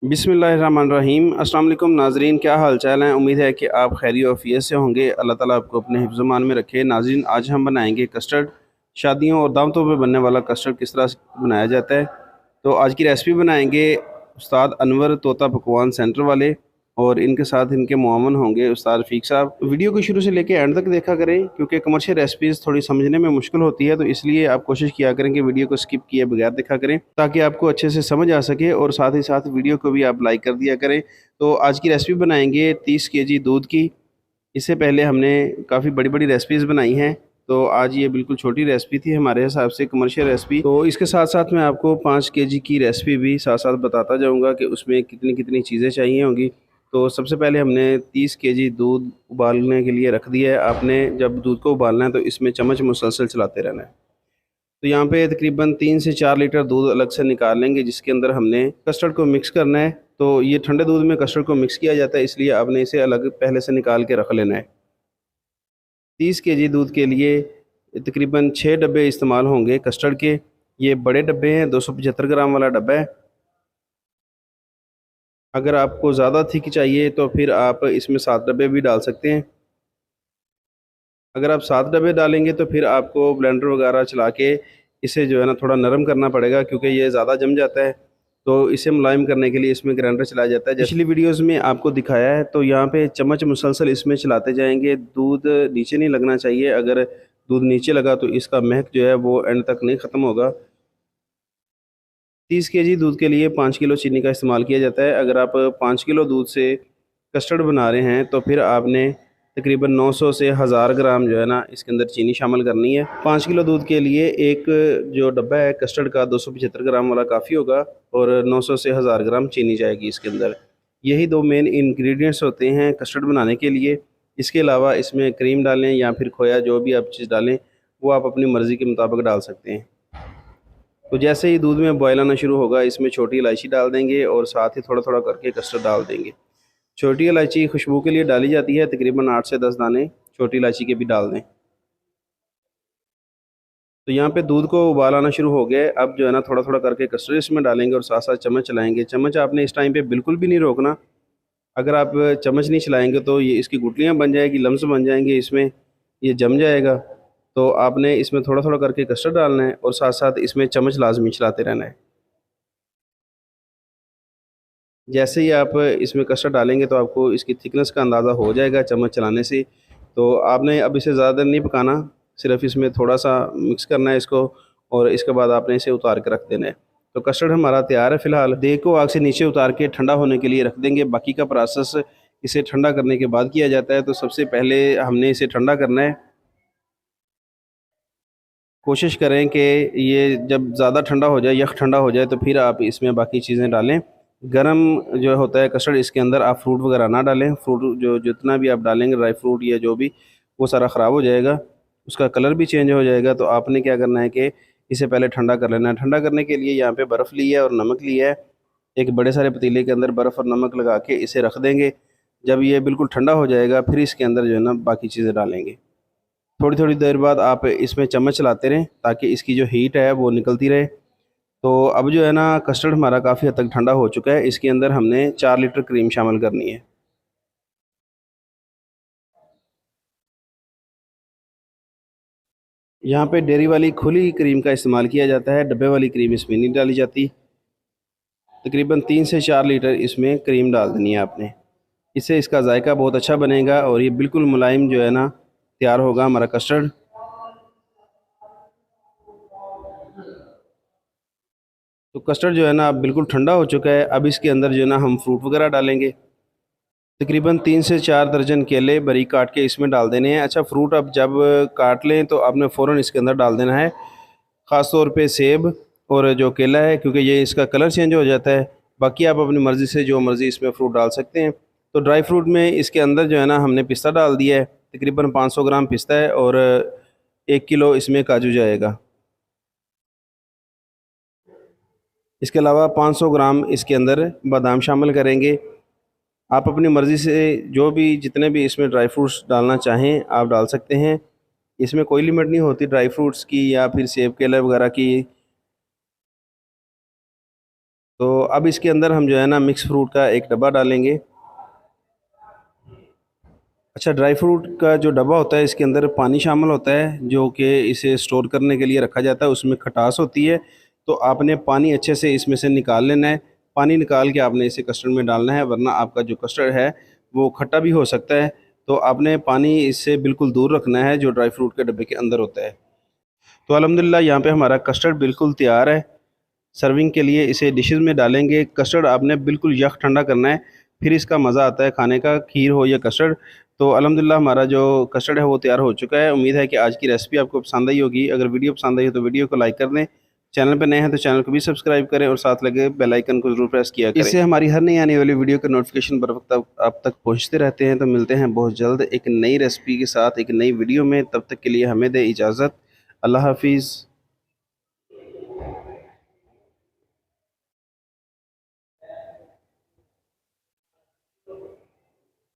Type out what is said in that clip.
बिस्मिल्लाहिर्रहमानिर्रहीम। अस्सलाम वालेकुम नाज़रीन, क्या हाल चाल हैं। उम्मीद है कि आप खैरियत आफियत से होंगे। अल्लाह ताला आपको अपने हिफ्ज़-ओ-मान में रखे। नाज़रीन, आज हम बनाएंगे कस्टर्ड। शादियों और दावतों पे बनने वाला कस्टर्ड किस तरह से बनाया जाता है, तो आज की रेसिपी बनाएंगे उस्ताद अनवर तोता पकवान सेंटर वाले, और इनके साथ इनके मुआवन होंगे उस्ताद रफ़ीक साहब। वीडियो को शुरू से लेकर एंड तक देखा करें, क्योंकि कमर्शियल रेसिपीज़ थोड़ी समझने में मुश्किल होती है, तो इसलिए आप कोशिश किया करें कि वीडियो को स्किप किए बगैर देखा करें, ताकि आपको अच्छे से समझ आ सके, और साथ ही साथ वीडियो को भी आप लाइक कर दिया करें। तो आज की रेसिपी बनाएंगे 30 केजी दूध की। इससे पहले हमने काफ़ी बड़ी-बड़ी रेसिपीज़ बनाई हैं, तो आज ये बिल्कुल छोटी रेसिपी थी हमारे हिसाब से, कमर्शियल रेसिपी। तो इसके साथ-साथ मैं आपको 5 केजी की रेसिपी भी साथ-साथ बताता जाऊँगा कि उसमें कितनी-कितनी चीज़ें चाहिए होंगी। तो सबसे पहले हमने 30 केजी दूध उबालने के लिए रख दिया है। आपने जब दूध को उबालना है तो इसमें चम्मच मुसलसल चलाते रहना है। तो यहाँ पे तकरीबन 3 से 4 लीटर दूध अलग से निकाल लेंगे, जिसके अंदर हमने कस्टर्ड को मिक्स करना है। तो ये ठंडे दूध में कस्टर्ड को मिक्स किया जाता है, इसलिए आपने इसे अलग पहले से निकाल के रख लेना है। 30 केजी दूध के लिए तकरीबन 6 डब्बे इस्तेमाल होंगे कस्टर्ड के। ये बड़े डब्बे हैं, 275 ग्राम वाला डब्बा है। अगर आपको ज़्यादा थिक चाहिए तो फिर आप इसमें 7 डब्बे भी डाल सकते हैं। अगर आप 7 डब्बे डालेंगे तो फिर आपको ब्लेंडर वगैरह चला के इसे जो है ना थोड़ा नरम करना पड़ेगा, क्योंकि ये ज़्यादा जम जाता है। तो इसे मुलायम करने के लिए इसमें ग्राइंडर चलाया जाता है। पिछली वीडियोज़ में आपको दिखाया है, तो यहाँ पे चम्मच मुसलसल इसमें चलाते जाएंगे। दूध नीचे नहीं लगना चाहिए। अगर दूध नीचे लगा तो इसका महक जो है वो एंड तक नहीं ख़त्म होगा। 30 केजी दूध के लिए 5 किलो चीनी का इस्तेमाल किया जाता है। अगर आप 5 किलो दूध से कस्टर्ड बना रहे हैं तो फिर आपने तकरीबन 900 से 1000 ग्राम जो है ना इसके अंदर चीनी शामिल करनी है। 5 किलो दूध के लिए एक जो डब्बा है कस्टर्ड का 275 ग्राम वाला काफ़ी होगा, और 900 से 1000 ग्राम चीनी जाएगी इसके अंदर। यही दो मेन इंग्रेडिएंट्स होते हैं कस्टर्ड बनाने के लिए। इसके अलावा इसमें क्रीम डालें या फिर खोया, जो भी आप चीज़ डालें वो आप अपनी मर्ज़ी के मुताबिक डाल सकते हैं। तो जैसे ही दूध में बॉयल आना शुरू होगा, इसमें छोटी इलायची डाल देंगे और साथ ही थोड़ा-थोड़ा करके कस्टर्ड डाल देंगे। छोटी इलायची खुशबू के लिए डाली जाती है, तकरीबन 8 से 10 दाने छोटी इलायची के भी डाल दें। तो यहाँ पे दूध को उबाल आना शुरू हो गया है। अब जो है ना थोड़ा-थोड़ा करके कस्टर्ड इसमें डालेंगे और साथ-साथ चम्मच चलाएँगे। चम्मच आपने इस टाइम पे बिल्कुल भी नहीं रोकना। अगर आप चम्मच नहीं चलाएँगे तो ये इसकी गुठलियाँ बन जाएगी, लम्स बन जाएँगे इसमें, ये जम जाएगा। तो आपने इसमें थोड़ा-थोड़ा करके कस्टर्ड डालना है और साथ-साथ इसमें चम्मच लाज़मी चलाते रहना है। जैसे ही आप इसमें कस्टर्ड डालेंगे तो आपको इसकी थिकनेस का अंदाज़ा हो जाएगा चम्मच चलाने से। तो आपने अब इसे ज़्यादा देर नहीं पकाना, सिर्फ़ इसमें थोड़ा-सा मिक्स करना है इसको, और इसके बाद आपने इसे उतार के रख देना है। तो कस्टर्ड हमारा तैयार है फ़िलहाल। देग को आग से नीचे उतार के ठंडा होने के लिए रख देंगे। बाकी का प्रोसेस इसे ठंडा करने के बाद किया जाता है। तो सबसे पहले हमने इसे ठंडा करना है। कोशिश करें कि ये जब ज़्यादा ठंडा हो जाए, यख़ ठंडा हो जाए, तो फिर आप इसमें बाकी चीज़ें डालें। गरम जो होता है कस्टर्ड, इसके अंदर आप फ्रूट वगैरह ना डालें। फ्रूट जो जितना भी आप डालेंगे, ड्राई फ्रूट या जो भी, वो सारा ख़राब हो जाएगा, उसका कलर भी चेंज हो जाएगा। तो आपने क्या करना है कि इसे पहले ठंडा कर लेना है। ठंडा करने के लिए यहाँ पे बर्फ़ ली है और नमक लिया है। एक बड़े सारे पतीले के अंदर बर्फ़ और नमक लगा के इसे रख देंगे। जब ये बिल्कुल ठंडा हो जाएगा, फिर इसके अंदर जो है ना बाकी चीज़ें डालेंगे। थोड़ी-थोड़ी देर बाद आप इसमें चम्मच चलाते रहें, ताकि इसकी जो हीट है वो निकलती रहे। तो अब जो है ना कस्टर्ड हमारा काफ़ी हद तक ठंडा हो चुका है। इसके अंदर हमने 4 लीटर क्रीम शामिल करनी है। यहाँ पे डेयरी वाली खुली क्रीम का इस्तेमाल किया जाता है, डब्बे वाली क्रीम इसमें नहीं डाली जाती। तकरीबन 3 से 4 लीटर इसमें क्रीम डाल देनी है आपने। इससे इसका ज़ायका बहुत अच्छा बनेगा और ये बिल्कुल मुलायम जो है ना तैयार होगा हमारा कस्टर्ड। तो कस्टर्ड जो है ना अब बिल्कुल ठंडा हो चुका है। अब इसके अंदर जो है ना हम फ्रूट वगैरह डालेंगे। तकरीबन 3 से 4 दर्जन केले बारीक काट के इसमें डाल देने हैं। अच्छा, फ्रूट आप जब काट लें तो आपने फ़ौरन इसके अंदर डाल देना है। ख़ास तौर पे सेब और जो केला है, क्योंकि ये इसका कलर चेंज हो जाता है। बाकी आप अपनी मर्ज़ी से जो मर्ज़ी इसमें फ्रूट डाल सकते हैं। तो ड्राई फ्रूट में इसके अंदर जो है ना हमने पिस्ता डाल दिया है। तकरीबन 500 ग्राम पिस्ता है और 1 किलो इसमें काजू जाएगा। इसके अलावा 500 ग्राम इसके अंदर बादाम शामिल करेंगे। आप अपनी मर्ज़ी से जो भी जितने भी इसमें ड्राई फ्रूट्स डालना चाहें आप डाल सकते हैं। इसमें कोई लिमिट नहीं होती ड्राई फ्रूट्स की या फिर सेब केले वगैरह की। तो अब इसके अंदर हम जो है ना मिक्स फ्रूट का एक डब्बा डालेंगे। अच्छा, ड्राई फ्रूट का जो डब्बा होता है इसके अंदर पानी शामिल होता है जो कि इसे स्टोर करने के लिए रखा जाता है, उसमें खटास होती है। तो आपने पानी अच्छे से इसमें से निकाल लेना है। पानी निकाल के आपने इसे कस्टर्ड में डालना है, वरना आपका जो कस्टर्ड है वो खट्टा भी हो सकता है। तो आपने पानी इससे बिल्कुल दूर रखना है जो ड्राई फ्रूट के डब्बे के अंदर होता है। तो अल्हम्दुलिल्लाह यहाँ पे हमारा कस्टर्ड बिल्कुल तैयार है। सर्विंग के लिए इसे डिशेज़ में डालेंगे। कस्टर्ड आपने बिल्कुल यख ठंडा करना है, फिर इसका मज़ा आता है खाने का, खीर हो या कस्टर्ड। तो अल्हम्दुलिल्लाह हमारा जो कस्टर्ड है वो तैयार हो चुका है। उम्मीद है कि आज की रेसिपी आपको पसंद आई होगी। अगर वीडियो पसंद आई हो तो वीडियो को लाइक कर दें। चैनल पे नए हैं तो चैनल को भी सब्सक्राइब करें और साथ लगे बेल आइकन को ज़रूर प्रेस किया करें। इससे हमारी हर नई आने वाली वीडियो के नोटिफिकेशन बर वक्त आप तक पहुँचते रहते हैं। तो मिलते हैं बहुत जल्द एक नई रेसिपी के साथ, एक नई वीडियो में। तब तक के लिए हमें दें इजाज़त। अल्लाह हाफ़िज़।